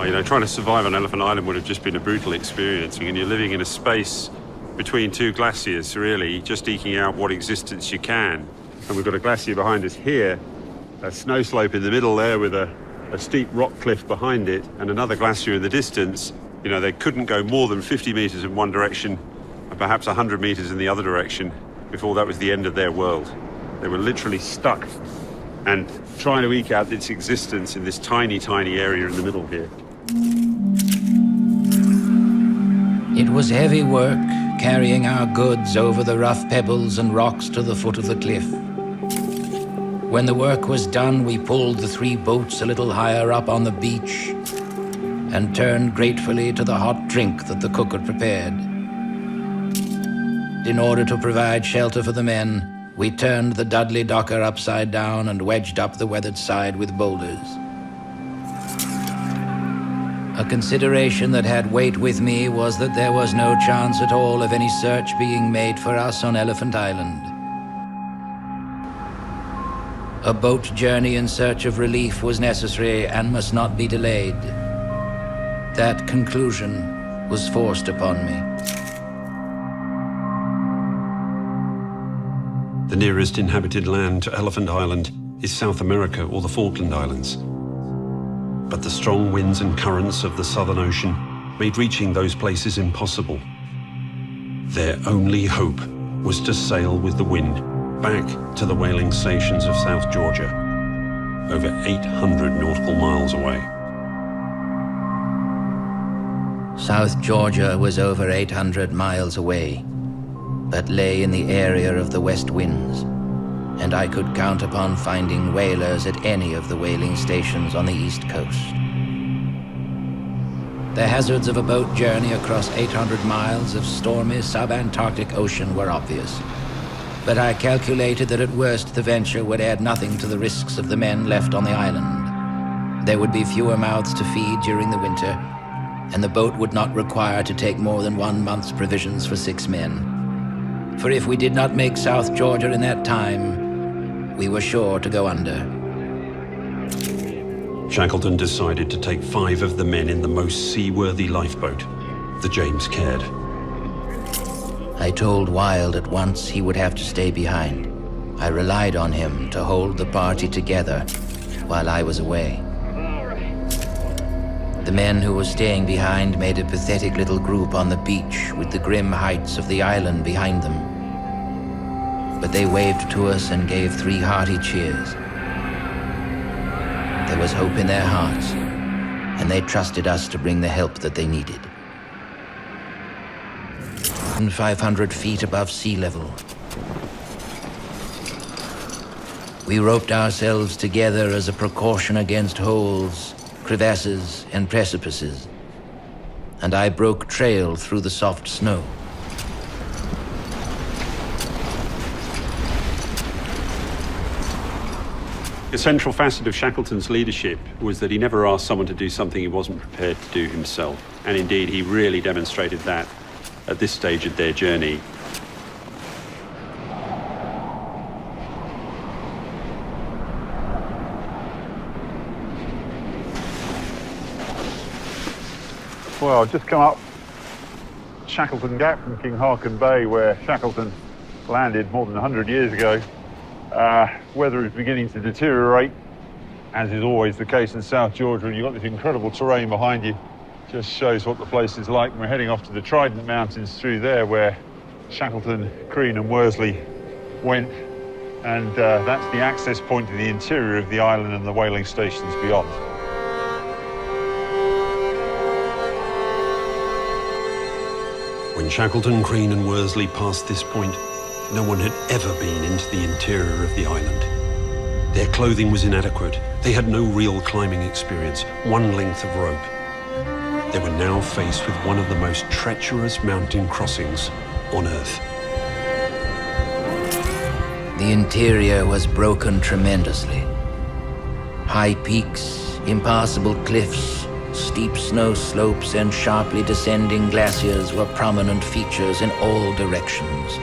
You know, trying to survive on Elephant Island would have just been a brutal experience. And you're living in a space between two glaciers, really, just eking out what existence you can. And we've got a glacier behind us here, a snow slope in the middle there with a steep rock cliff behind it, and another glacier in the distance. You know, they couldn't go more than 50 meters in one direction and perhaps 100 meters in the other direction before that was the end of their world. They were literally stuck and trying to eke out its existence in this tiny, tiny area in the middle here. It was heavy work carrying our goods over the rough pebbles and rocks to the foot of the cliff. When the work was done, we pulled the 3 boats a little higher up on the beach and turned gratefully to the hot drink that the cook had prepared. In order to provide shelter for the men, we turned the Dudley Docker upside down and wedged up the weathered side with boulders. A consideration that had weight with me was that there was no chance at all of any search being made for us on Elephant Island. A boat journey in search of relief was necessary and must not be delayed. That conclusion was forced upon me. The nearest inhabited land to Elephant Island is South America or the Falkland Islands. But the strong winds and currents of the Southern Ocean made reaching those places impossible. Their only hope was to sail with the wind back to the whaling stations of South Georgia, over 800 nautical miles away. South Georgia was over 800 miles away, that lay in the area of the west winds, and I could count upon finding whalers at any of the whaling stations on the east coast. The hazards of a boat journey across 800 miles of stormy sub-Antarctic ocean were obvious. But I calculated that at worst the venture would add nothing to the risks of the men left on the island. There would be fewer mouths to feed during the winter, and the boat would not require to take more than 1 month's provisions for 6 men. For if we did not make South Georgia in that time, we were sure to go under. Shackleton decided to take 5 of the men in the most seaworthy lifeboat, the James Caird. I told Wilde at once he would have to stay behind. I relied on him to hold the party together while I was away. The men who were staying behind made a pathetic little group on the beach with the grim heights of the island behind them. But they waved to us and gave 3 hearty cheers. There was hope in their hearts, and they trusted us to bring the help that they needed. 500 feet above sea level, we roped ourselves together as a precaution against holes, crevasses, and precipices, and I broke trail through the soft snow. The central facet of Shackleton's leadership was that he never asked someone to do something he wasn't prepared to do himself. And indeed, he really demonstrated that at this stage of their journey. Well, I've just come up Shackleton Gap from King Haakon Bay, where Shackleton landed more than 100 years ago. Weather is beginning to deteriorate, as is always the case in South Georgia, and you've got this incredible terrain behind you. Just shows what the place is like. We're heading off to the Trident Mountains through there, where Shackleton, Crean and Worsley went, and that's the access point to the interior of the island and the whaling stations beyond. When Shackleton, Crean and Worsley passed this point, no one had ever been into the interior of the island. Their clothing was inadequate. They had no real climbing experience, one length of rope. They were now faced with one of the most treacherous mountain crossings on Earth. The interior was broken tremendously. High peaks, impassable cliffs, steep snow slopes, and sharply descending glaciers were prominent features in all directions,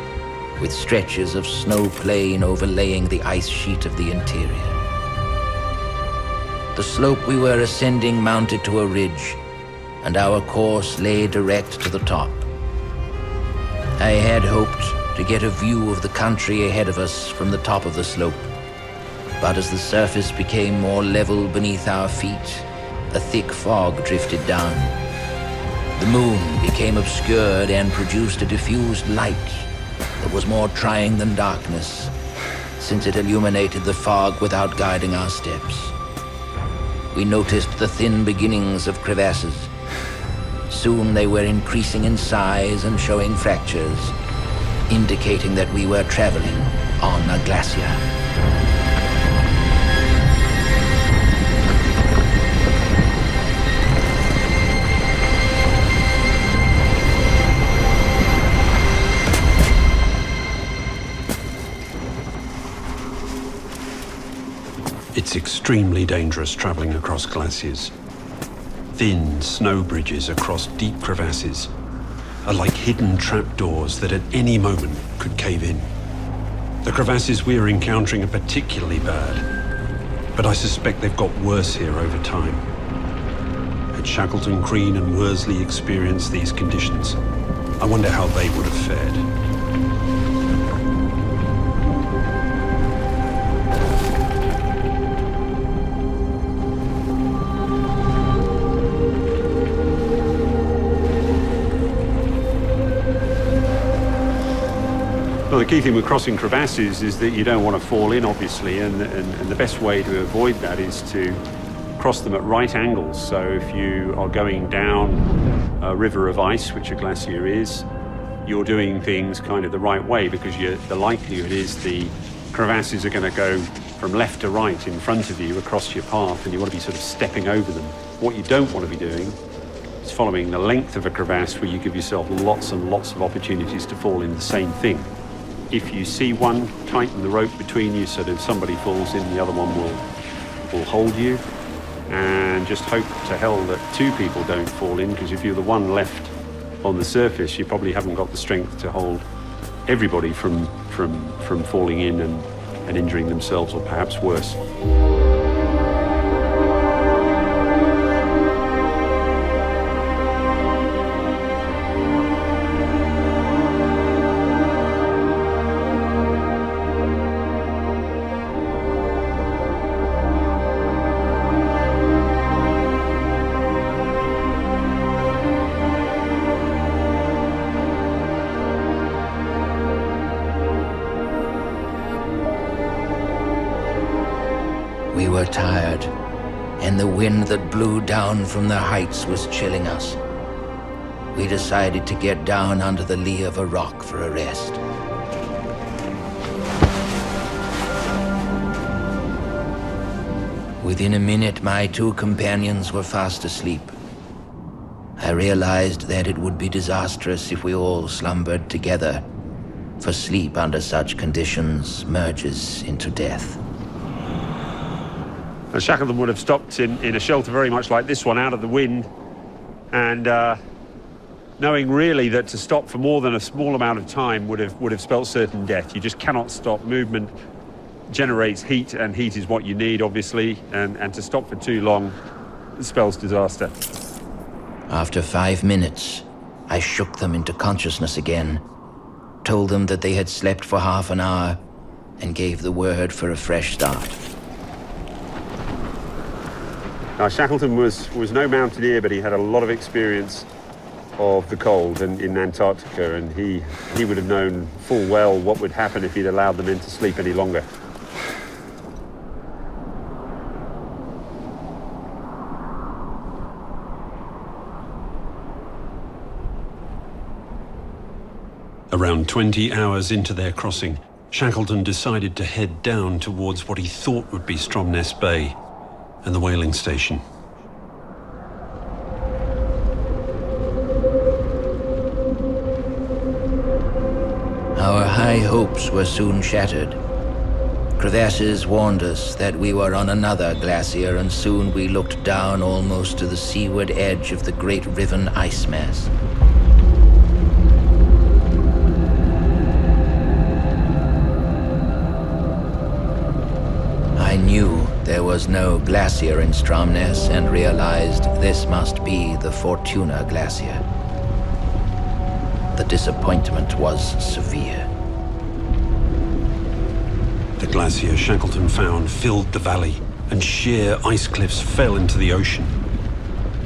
with stretches of snow plain overlaying the ice sheet of the interior. The slope we were ascending mounted to a ridge, and our course lay direct to the top. I had hoped to get a view of the country ahead of us from the top of the slope, but as the surface became more level beneath our feet, a thick fog drifted down. The moon became obscured and produced a diffused light that was more trying than darkness, since it illuminated the fog without guiding our steps. We noticed the thin beginnings of crevasses. Soon they were increasing in size and showing fractures, indicating that we were traveling on a glacier. It's extremely dangerous traveling across glaciers. Thin snow bridges across deep crevasses are like hidden trapdoors that at any moment could cave in. The crevasses we are encountering are particularly bad, but I suspect they've got worse here over time. Had Shackleton, Crean and Worsley experienced these conditions, I wonder how they would have fared. Well, the key thing with crossing crevasses is that you don't want to fall in, obviously, and the best way to avoid that is to cross them at right angles. So if you are going down a river of ice, which a glacier is, you're doing things kind of the right way, because the likelihood is the crevasses are going to go from left to right in front of you across your path, and you want to be sort of stepping over them. What you don't want to be doing is following the length of a crevasse where you give yourself lots and lots of opportunities to fall in the same thing. If you see one, tighten the rope between you so that if somebody falls in, the other one will hold you. And just hope to hell that two people don't fall in, because if you're the one left on the surface, you probably haven't got the strength to hold everybody from falling in and injuring themselves, or perhaps worse. We were tired, and the wind that blew down from the heights was chilling us. We decided to get down under the lee of a rock for a rest. Within a minute, my two companions were fast asleep. I realized that it would be disastrous if we all slumbered together, for sleep under such conditions merges into death. And Shackleton would have stopped in a shelter very much like this one, out of the wind, and knowing really that to stop for more than a small amount of time would have spelt certain death. You just cannot stop. Movement generates heat, and heat is what you need, obviously, and to stop for too long spells disaster. After 5 minutes, I shook them into consciousness again, told them that they had slept for half an hour, and gave the word for a fresh start. Now, Shackleton was no mountaineer, but he had a lot of experience of the cold in Antarctica, and he would have known full well what would happen if he'd allowed the men to sleep any longer. Around 20 hours into their crossing, Shackleton decided to head down towards what he thought would be Stromness Bay and the whaling station. Our high hopes were soon shattered. Crevasses warned us that we were on another glacier, and soon we looked down almost to the seaward edge of the Great Riven ice mass. I knew there was no glacier in Stromness and realized this must be the Fortuna Glacier. The disappointment was severe. The glacier Shackleton found filled the valley, and sheer ice cliffs fell into the ocean.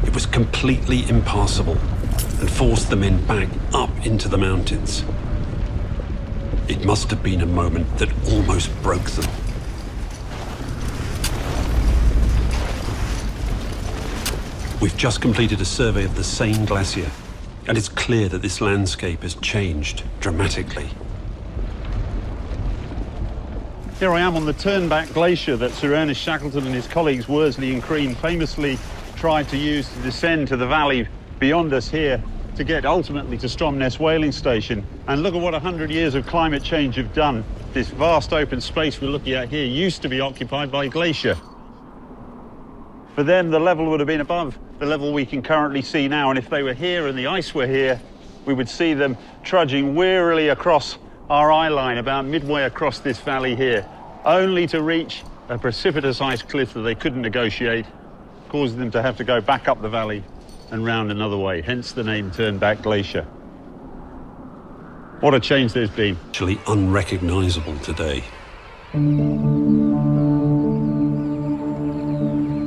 It was completely impassable and forced the men back up into the mountains. It must have been a moment that almost broke them. We've just completed a survey of the same glacier, and it's clear that this landscape has changed dramatically. Here I am on the Turnback Glacier that Sir Ernest Shackleton and his colleagues Worsley and Crean famously tried to use to descend to the valley beyond us here to get ultimately to Stromness whaling station. And look at what 100 years of climate change have done. This vast open space we're looking at here used to be occupied by glacier. For them, the level would have been above the level we can currently see now, and if they were here and the ice were here, we would see them trudging wearily across our eye line about midway across this valley here, only to reach a precipitous ice cliff that they couldn't negotiate, causing them to have to go back up the valley and round another way, hence the name Turnback Glacier. What a change there's been. Actually unrecognizable today.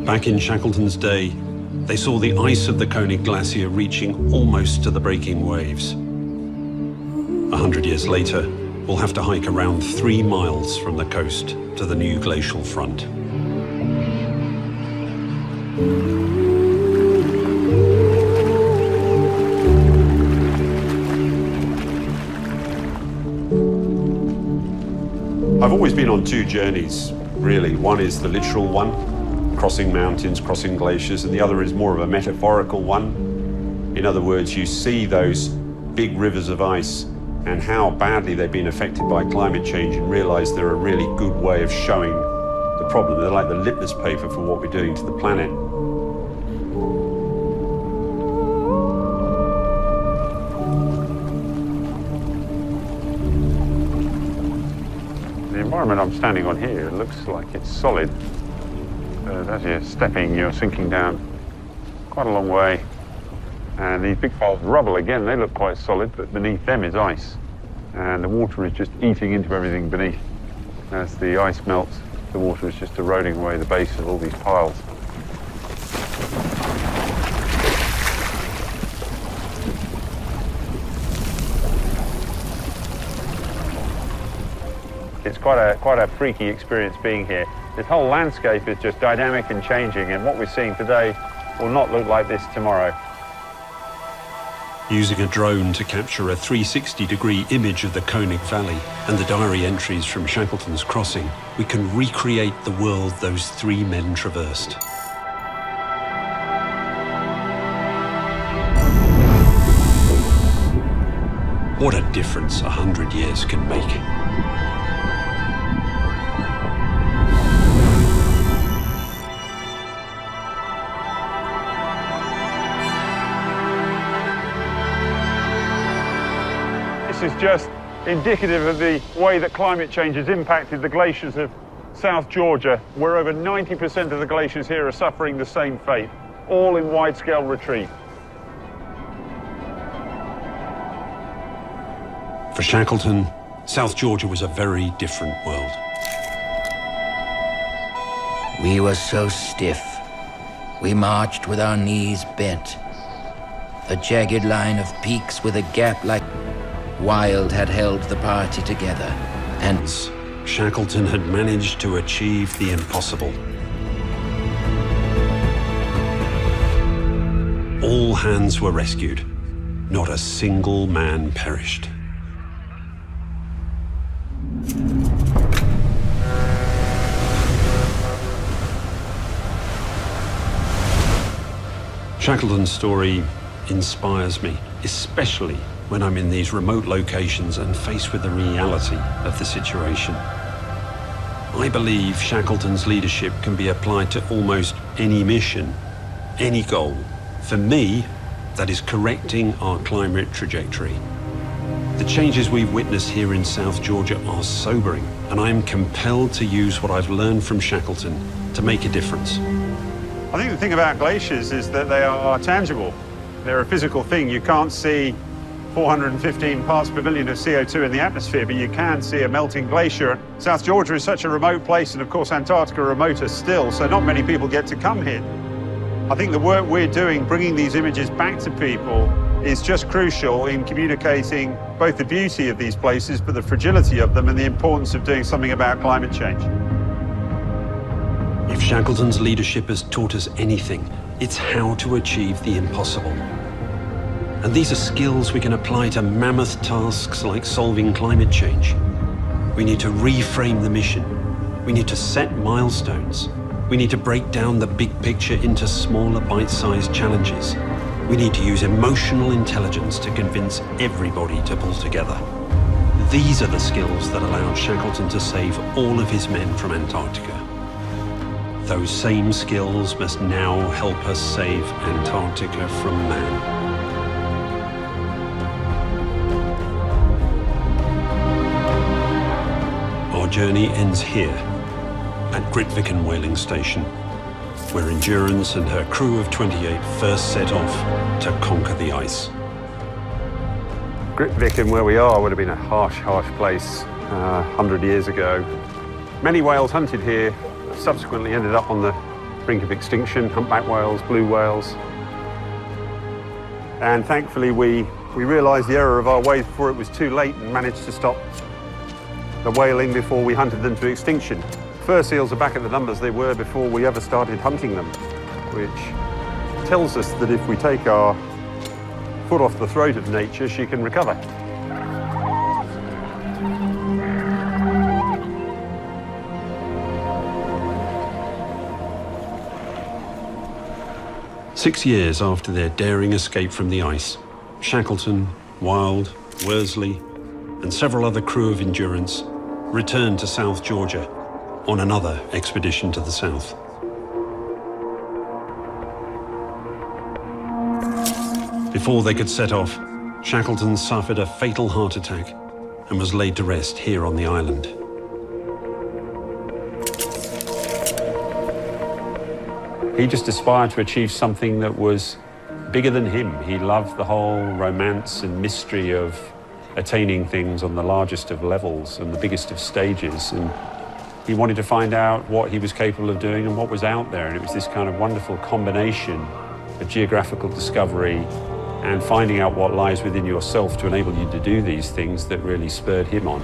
Back in Shackleton's day, they saw the ice of the Koenig Glacier reaching almost to the breaking waves. 100 years later, we'll have to hike around 3 miles from the coast to the new glacial front. I've always been on two journeys, really. One is the literal one, crossing mountains, crossing glaciers, and the other is more of a metaphorical one. In other words, you see those big rivers of ice and how badly they've been affected by climate change and realize they're a really good way of showing the problem. They're like the litmus paper for what we're doing to the planet. The environment I'm standing on here looks like it's solid. As you're stepping, you're sinking down quite a long way. And these big piles of rubble, again, they look quite solid, but beneath them is ice. And the water is just eating into everything beneath. As the ice melts, the water is just eroding away the base of all these piles. It's quite a freaky experience being here. This whole landscape is just dynamic and changing, and what we're seeing today will not look like this tomorrow. Using a drone to capture a 360-degree image of the Koenig Valley and the diary entries from Shackleton's crossing, we can recreate the world those three men traversed. What a difference 100 years can make. This is just indicative of the way that climate change has impacted the glaciers of South Georgia, where over 90% of the glaciers here are suffering the same fate, all in wide-scale retreat. For Shackleton, South Georgia was a very different world. We were so stiff. We marched with our knees bent. A jagged line of peaks with a gap like Wild had held the party together, and Shackleton had managed to achieve the impossible. All hands were rescued. Not a single man perished. Shackleton's story inspires me, especially when I'm in these remote locations and faced with the reality of the situation. I believe Shackleton's leadership can be applied to almost any mission, any goal. For me, that is correcting our climate trajectory. The changes we've witnessed here in South Georgia are sobering, and I am compelled to use what I've learned from Shackleton to make a difference. I think the thing about glaciers is that they are tangible. They're a physical thing. You can't see 415 parts per billion of CO2 in the atmosphere, but you can see a melting glacier. South Georgia is such a remote place, and of course Antarctica remoter still, so not many people get to come here. I think the work we're doing, bringing these images back to people, is just crucial in communicating both the beauty of these places, but the fragility of them and the importance of doing something about climate change. If Shackleton's leadership has taught us anything, it's how to achieve the impossible. And these are skills we can apply to mammoth tasks like solving climate change. We need to reframe the mission. We need to set milestones. We need to break down the big picture into smaller bite-sized challenges. We need to use emotional intelligence to convince everybody to pull together. These are the skills that allowed Shackleton to save all of his men from Antarctica. Those same skills must now help us save Antarctica from man. Our journey ends here, at Grytviken whaling station, where Endurance and her crew of 28 first set off to conquer the ice. Grytviken, where we are, would have been a harsh, harsh place 100 years ago. Many whales hunted here subsequently ended up on the brink of extinction, humpback whales, blue whales. And thankfully we realised the error of our ways before it was too late and managed to stop the whaling before we hunted them to extinction. Fur seals are back at the numbers they were before we ever started hunting them, which tells us that if we take our foot off the throat of nature, she can recover. 6 years after their daring escape from the ice, Shackleton, Wild, Worsley, and several other crew of Endurance returned to South Georgia on another expedition to the south. Before they could set off, Shackleton suffered a fatal heart attack and was laid to rest here on the island. He just aspired to achieve something that was bigger than him. He loved the whole romance and mystery of attaining things on the largest of levels and the biggest of stages. And he wanted to find out what he was capable of doing and what was out there. And it was this kind of wonderful combination of geographical discovery and finding out what lies within yourself to enable you to do these things that really spurred him on.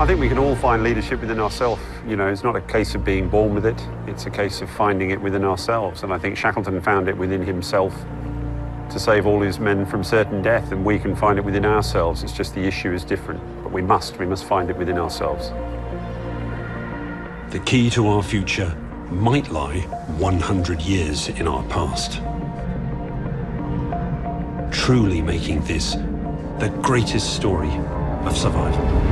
I think we can all find leadership within ourselves. You know, it's not a case of being born with it, it's a case of finding it within ourselves. And I think Shackleton found it within himself to save all his men from certain death, and we can find it within ourselves. It's just the issue is different, but we must find it within ourselves. The key to our future might lie 100 years in our past. Truly making this the greatest story of survival.